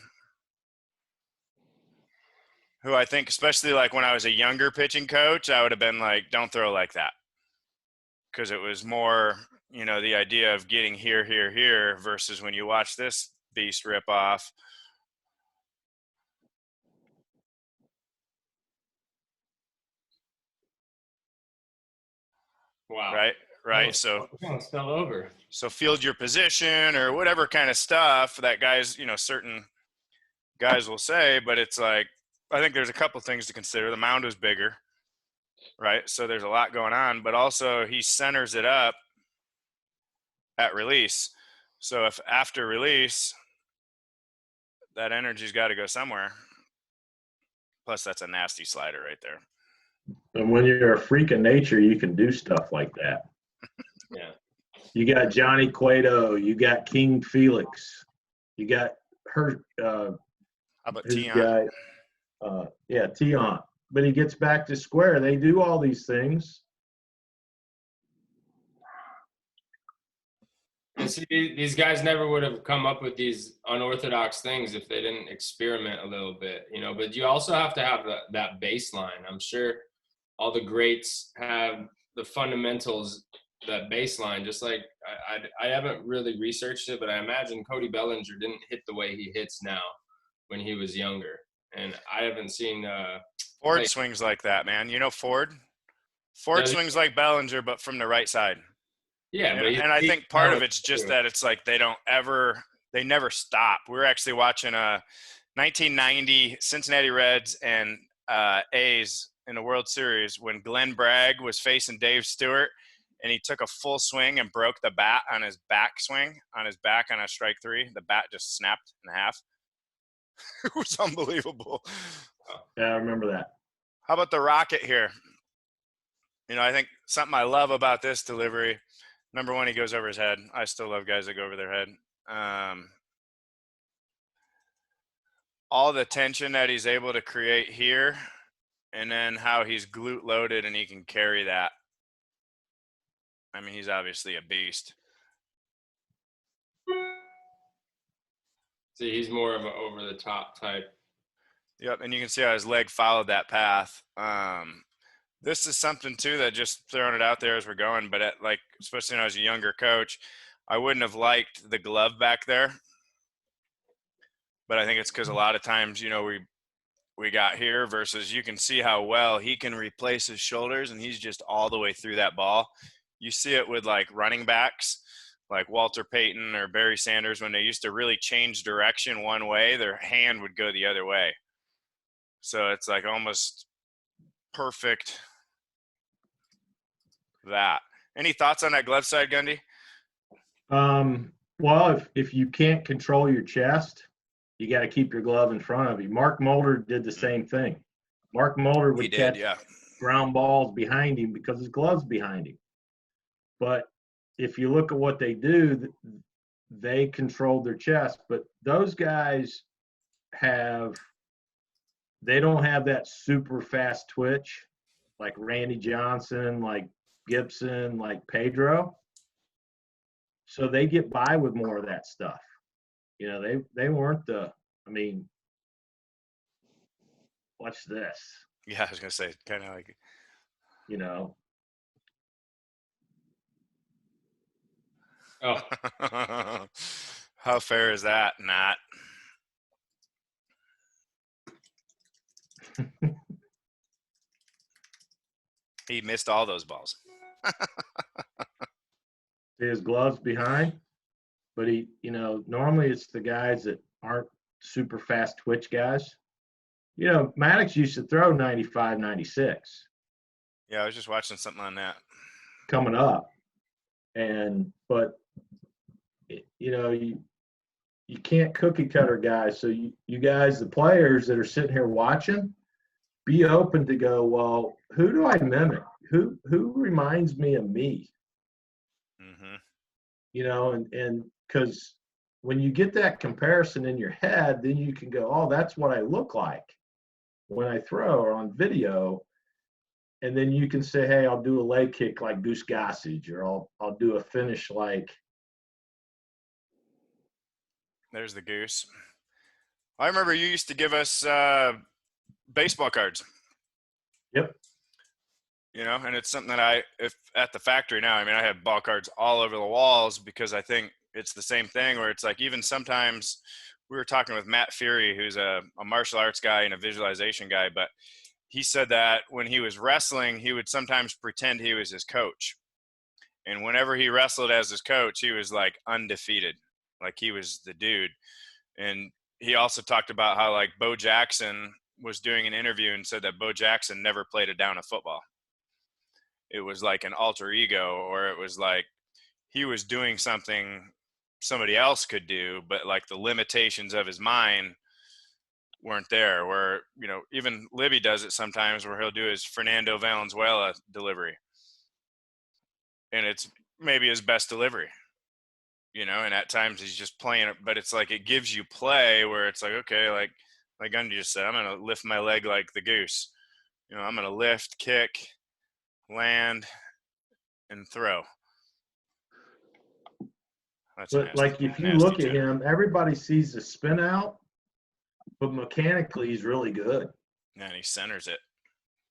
who I think, especially like when I was a younger pitching coach, I would have been like, don't throw like that. Because it was more, the idea of getting here versus when you watch this beast rip off. Wow. Right. Oh, So it's fell over. So field your position or whatever kind of stuff that guys, certain guys will say, but it's like, I think there's a couple things to consider. The mound is bigger, right? So there's a lot going on, but also he centers it up at release. So if after release, that energy's got to go somewhere. Plus that's a nasty slider right there. And when you're a freak of nature, you can do stuff like that. Yeah. You got Johnny Cueto. You got King Felix. You got her. How about his Tion? guy. Tion. But he gets back to square. They do all these things. And see, these guys never would have come up with these unorthodox things if they didn't experiment a little bit, but you also have to have that baseline. I'm sure all the greats have the fundamentals, that baseline, just like I haven't really researched it, but I imagine Cody Bellinger didn't hit the way he hits now when he was younger. And I haven't seen Ford swings like that, man. Ford swings like Bellinger, but from the right side. Yeah, and I think part of it's just that it's like they never stop. We were actually watching a 1990 Cincinnati Reds and A's in the World Series when Glenn Bragg was facing Dave Stewart, and he took a full swing and broke the bat on his back swing, on his back on a strike 3. The bat just snapped in half. It was unbelievable. Yeah, I remember that. How about the rocket here? I think something I love about this delivery, number one, he goes over his head. I still love guys that go over their head. All the tension that he's able to create here, and then how he's glute loaded and he can carry that. I mean, he's obviously a beast. See, he's more of an over-the-top type. Yep, and you can see how his leg followed that path. This is something, too, that just throwing it out there as we're going, but especially when I was a younger coach, I wouldn't have liked the glove back there but I think it's because a lot of times, you know, we got here versus you can see how well he can replace his shoulders, and he's just all the way through that ball. You see it with like running backs like Walter Payton or Barry Sanders. When they used to really change direction one way, their hand would go the other way. So it's like almost perfect that. Any thoughts on that glove side, Gundy? Well, if you can't control your chest, you got to keep your glove in front of you. Mark Mulder did the same thing. Mark Mulder would catch ground balls behind him because his glove's behind him. But if you look at what they do, they control their chest. But those guys they don't have that super fast twitch like Randy Johnson, like Gibson, like Pedro. So they get by with more of that stuff. You know, they weren't watch this. Yeah, I was going to say, kind of like, you know. Oh. How fair is that? Not. He missed all those balls. His gloves behind, but he, normally it's the guys that aren't super fast twitch guys. You know, Maddox used to throw 95, 96. Yeah, I was just watching something on that. Coming up. But you can't cookie cutter guys. So you guys, the players that are sitting here watching, be open to go, well, who do I mimic? Who reminds me of me? Mm-hmm. And because when you get that comparison in your head, then you can go, oh, that's what I look like when I throw or on video. And then you can say, hey, I'll do a leg kick like Goose Gossage, or I'll do a finish like. There's the goose. I remember you used to give us baseball cards. Yep. And it's something that if at the factory now, I have ball cards all over the walls because I think it's the same thing where it's like, even sometimes we were talking with Matt Fury, who's a martial arts guy and a visualization guy, but he said that when he was wrestling, he would sometimes pretend he was his coach. And whenever he wrestled as his coach, he was like undefeated, like he was the dude. And he also talked about how like Bo Jackson was doing an interview and said that Bo Jackson never played a down of football. It was like an alter ego, or it was like he was doing something somebody else could do, but like the limitations of his mind weren't there. Where, even Libby does it sometimes where he'll do his Fernando Valenzuela delivery. And it's maybe his best delivery, and at times he's just playing it, but it's like it gives you play where it's like, okay, like Gundy just said, I'm going to lift my leg like the goose. I'm going to lift, kick, land, and throw. That's but nasty. Like if you look at him, everybody sees the spin out, but mechanically he's really good. And he centers it.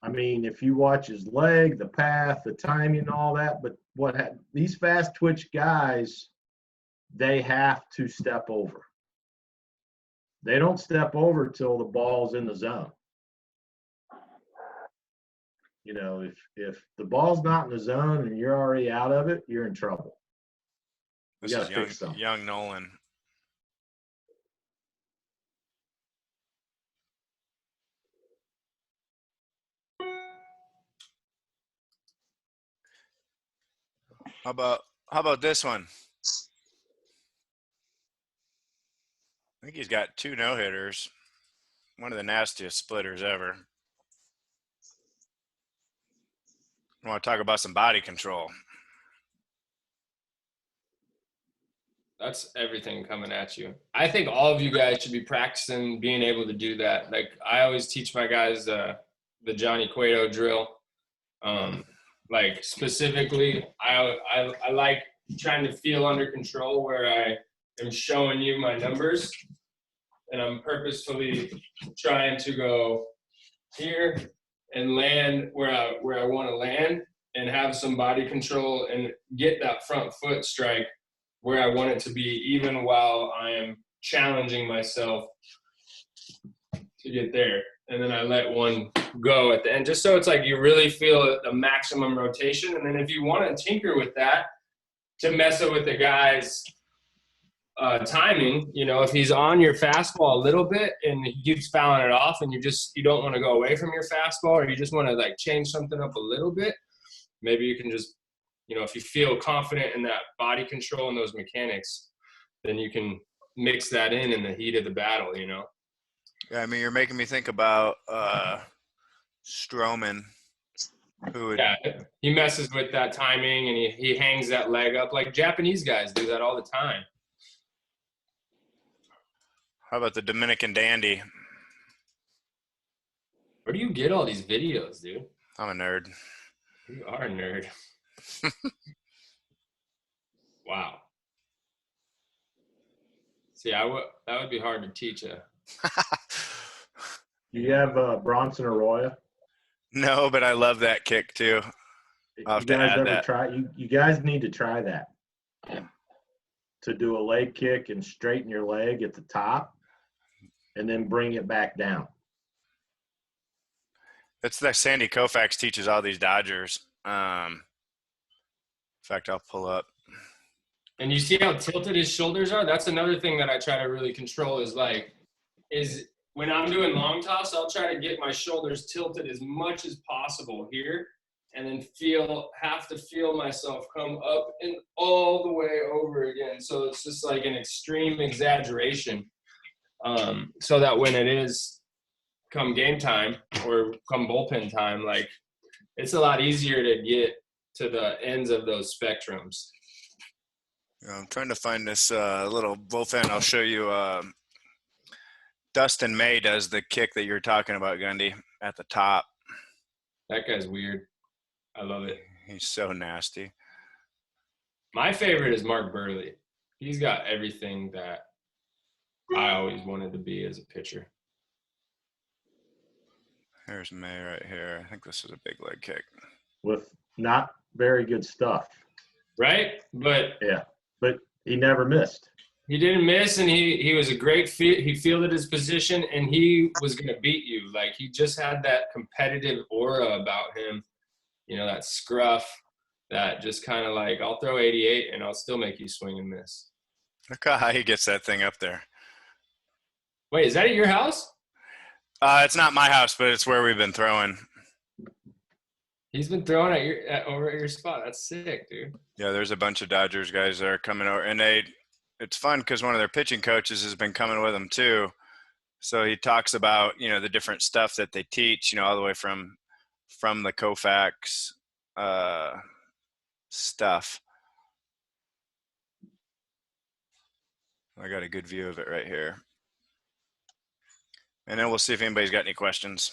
If you watch his leg, the path, the timing, and all that, but these fast twitch guys, they have to step over. They don't step over till the ball's in the zone. If the ball's not in the zone and you're already out of it, you're in trouble. This is young Nolan. How about this one? I think he's got 2 no-hitters. One of the nastiest splitters ever. I want to talk about some body control. That's everything coming at you. I think all of you guys should be practicing being able to do that. Like I always teach my guys the Johnny Cueto drill. Like specifically, I like trying to feel under control where I am showing you my numbers, and I'm purposefully trying to go here and land where I want to land, and have some body control and get that front foot strike where I want it to be, even while I am challenging myself to get there. And then I let one go at the end, just so it's like you really feel the maximum rotation. And then if you want to tinker with that to mess it with the guy's timing, you know, if he's on your fastball a little bit and he keeps fouling it off and you don't want to go away from your fastball, or you just want to like change something up a little bit, maybe you can just, you know, if you feel confident in that body control and those mechanics, then you can mix that in the heat of the battle, you know? Yeah, I mean, you're making me think about Stroman, who would, Yeah, he messes with that timing and he hangs that leg up. Like Japanese guys do that all the time. how about the Dominican dandy? Where do you get all these videos, dude? I'm a nerd. You are a nerd. Wow. See, that would be hard to teach you. You have Bronson Arroyo. No, but I love that kick too. I'll have You to guys add ever that. try? You guys need to try that. To do a leg kick and straighten your leg at the top, and then bring it back down. That's that Sandy Koufax teaches all these Dodgers. In fact, I'll pull up. And you see how tilted his shoulders are? That's another thing that I try to really control is when I'm doing long toss, I'll try to get my shoulders tilted as much as possible here, and then have to feel myself come up and all the way over again. So it's just like an extreme exaggeration. So that when it is come game time or come bullpen time, like it's a lot easier to get to the ends of those spectrums. I'm trying to find this little bullpen. I'll show you. Dustin May does the kick that you're talking about, Gundy, at the top. That guy's weird. I love it. He's so nasty. My favorite is Mark Burley. He's got everything that I always wanted to be as a pitcher. Here's May right here. I think this is a big leg kick. With not very good stuff. Right? But Yeah, but he never missed. he didn't miss, and he was a great fit. He fielded his position, and he was going to beat you. Like, he just had that competitive aura about him, you know, that scruff, that just kind of like, I'll throw 88, and I'll still make you swing and miss. Look how high he gets that thing up there. Wait, is that at your house? It's not my house, but it's where we've been throwing. He's been throwing over at your spot. That's sick, dude. Yeah, there's a bunch of Dodgers guys that are coming over, and it's fun because one of their pitching coaches has been coming with them too. So he talks about, you know, the different stuff that they teach, you know, all the way from the Koufax stuff. I got a good view of it right here. And then we'll see if anybody's got any questions.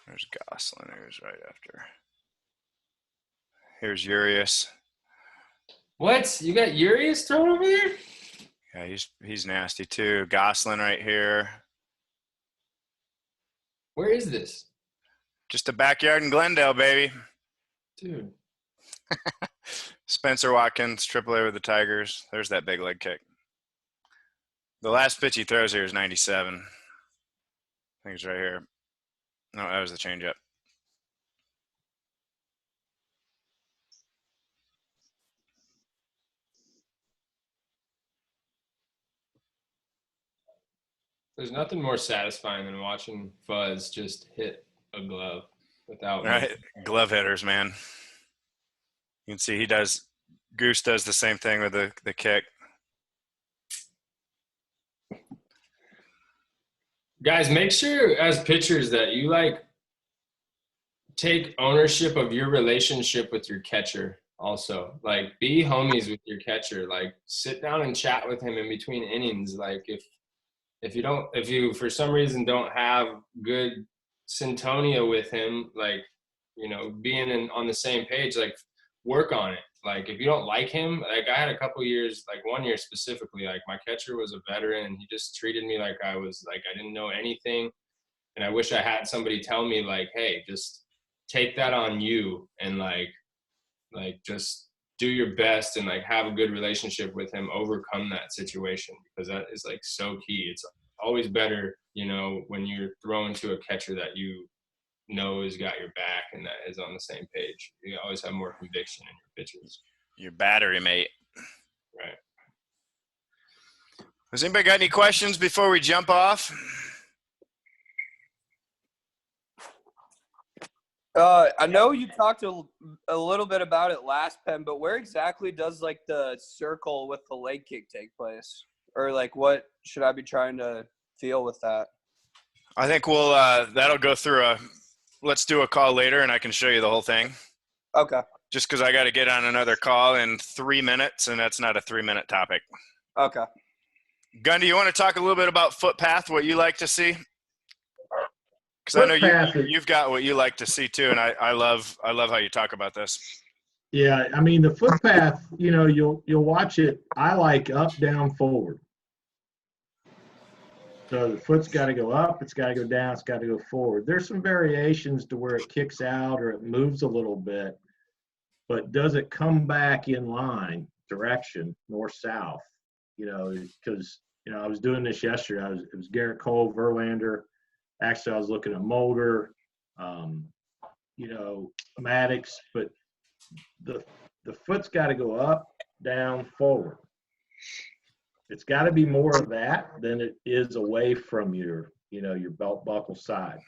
There's Goslin. Here's right after. Here's Urias. What? You got Urias thrown over there? Yeah, he's nasty too. Goslin right here. Where is this? Just a backyard in Glendale, baby. Dude. Spencer Watkins, AAA with the Tigers. There's that big leg kick. The last pitch he throws here is 97. I think it's right here. No, that was the changeup. There's nothing more satisfying than watching Fuzz just hit a glove without Right, glove hitters, man. You can see Goose does the same thing with the kick. Guys, make sure as pitchers that you take ownership of your relationship with your catcher also. Like, be homies with your catcher. Like, sit down and chat with him in between innings. Like, if you for some reason don't have good syntonia with him, like, you know, being on the same page, like, work on it. Like, if you don't like him, like, I had a couple years, like 1 year specifically, like, my catcher was a veteran and he just treated me like I didn't know anything. And I wish I had somebody tell me, like, hey, just take that on you and like just do your best and like have a good relationship with him, overcome that situation, because that is like so key. It's always better, you know, when you're throwing to a catcher that you know has got your back and that is on the same page. You always have more conviction in your pitches. Your battery mate. Right. Has anybody got any questions before we jump off? I know you talked a little bit about it last, Pen, but where exactly does like the circle with the leg kick take place? Or like what should I be trying to feel with that? I think we'll that'll go through let's do a call later and I can show you the whole thing. Okay. Just because I got to get on another call in 3 minutes, and that's not a 3-minute topic. Okay. Gundy, you want to talk a little bit about footpath, what you like to see? Because I know you've got what you like to see too, and I love how you talk about this. Yeah, I mean the footpath, you know, you'll watch it. I like up, down, forward. So the foot's got to go up, it's got to go down, it's got to go forward. There's some variations to where it kicks out or it moves a little bit, but does it come back in line, direction, north-south? You know, because, you know, I was doing this yesterday. It was Garrett Cole, Verlander. Actually, I was looking at Mulder, you know, Maddox, but the foot's got to go up, down, forward. It's got to be more of that than it is away from your, you know, your belt buckle side.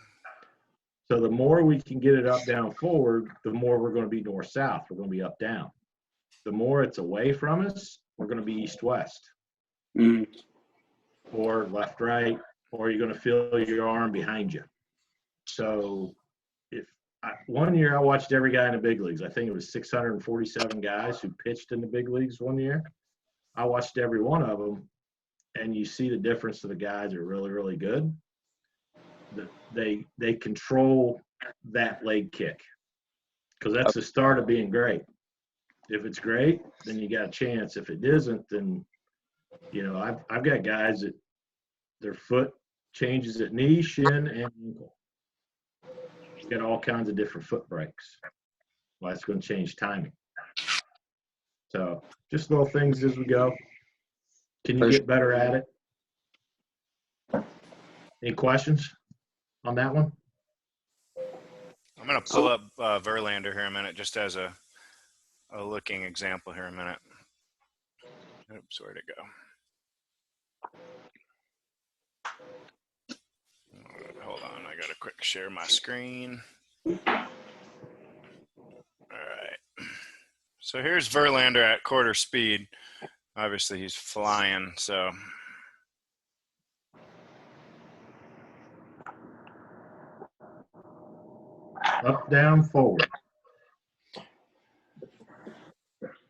So the more we can get it up, down, forward, the more we're going to be north-south. We're going to be up, down. The more it's away from us, we're going to be east-west. Or left-right, or you're going to feel your arm behind you. So one year I watched every guy in the big leagues. I think it was 647 guys who pitched in the big leagues one year. I watched every one of them, and you see the difference of the guys that are really, really good. They control that leg kick because that's the start of being great. If it's great, then you got a chance. If it isn't, then, you know, I've got guys that their foot changes at knee, shin, and ankle. You got all kinds of different foot breaks. Well, that's going to change timing. So just little things as we go. Can you get better at it? Any questions on that one? I'm going to pull up Verlander here a minute, just as a looking example here a minute. Oops, where'd it go? Hold on, I got to quick share my screen. All right. So here's Verlander at quarter speed. Obviously, he's flying, so. Up, down, forward.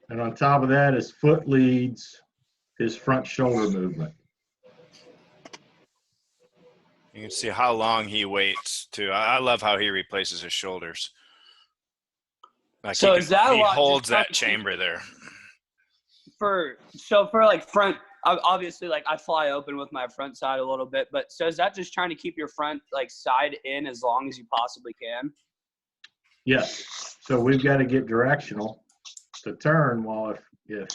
And on top of that, his foot leads his front shoulder movement. You can see how long he waits, too. I love how he replaces his shoulders. Like so he holds that chamber there. For like front, obviously, like I fly open with my front side a little bit, but so is that just trying to keep your front like side in as long as you possibly can? Yes. So we've got to get directional to turn. Well, if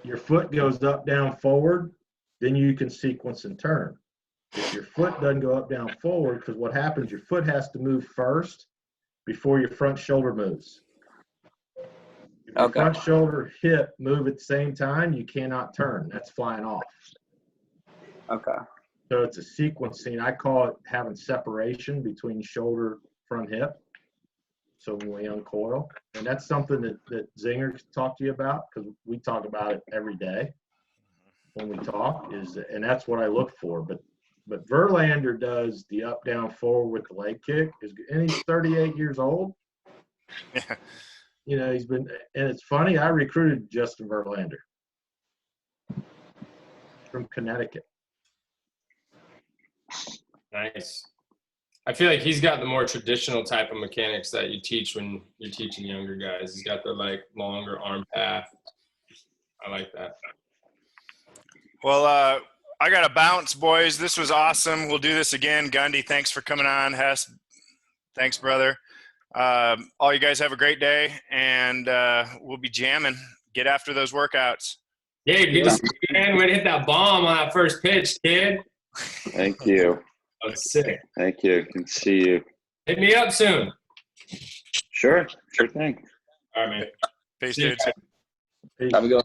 your foot goes up, down, forward, then you can sequence and turn. If your foot doesn't go up, down, forward, because what happens, your foot has to move first before your front shoulder moves. If your front shoulder, hip move at the same time, you cannot turn. That's flying off. Okay. So it's a sequencing. I call it having separation between shoulder, front, hip. So when we uncoil, and that's something that Zinger talked to you about, because we talk about it every day when we talk, and that's what I look for. But Verlander does the up, down, forward with the leg kick, and he's 38 years old. Yeah. You know, and it's funny, I recruited Justin Verlander from Connecticut. Nice. I feel like he's got the more traditional type of mechanics that you teach when you're teaching younger guys. He's got the like longer arm path. I like that. Well, I got to bounce, boys. This was awesome. We'll do this again. Gundy, thanks for coming on. Hess, thanks, brother. All you guys have a great day, and we'll be jamming. Get after those workouts. Yeah, good to see you, man. Way to hit that bomb on that first pitch, kid. Thank you. That was sick. Thank you. Can see you. Hit me up soon. Sure thing. All right, man. Peace, See you dudes. guys. Peace. Have a good one.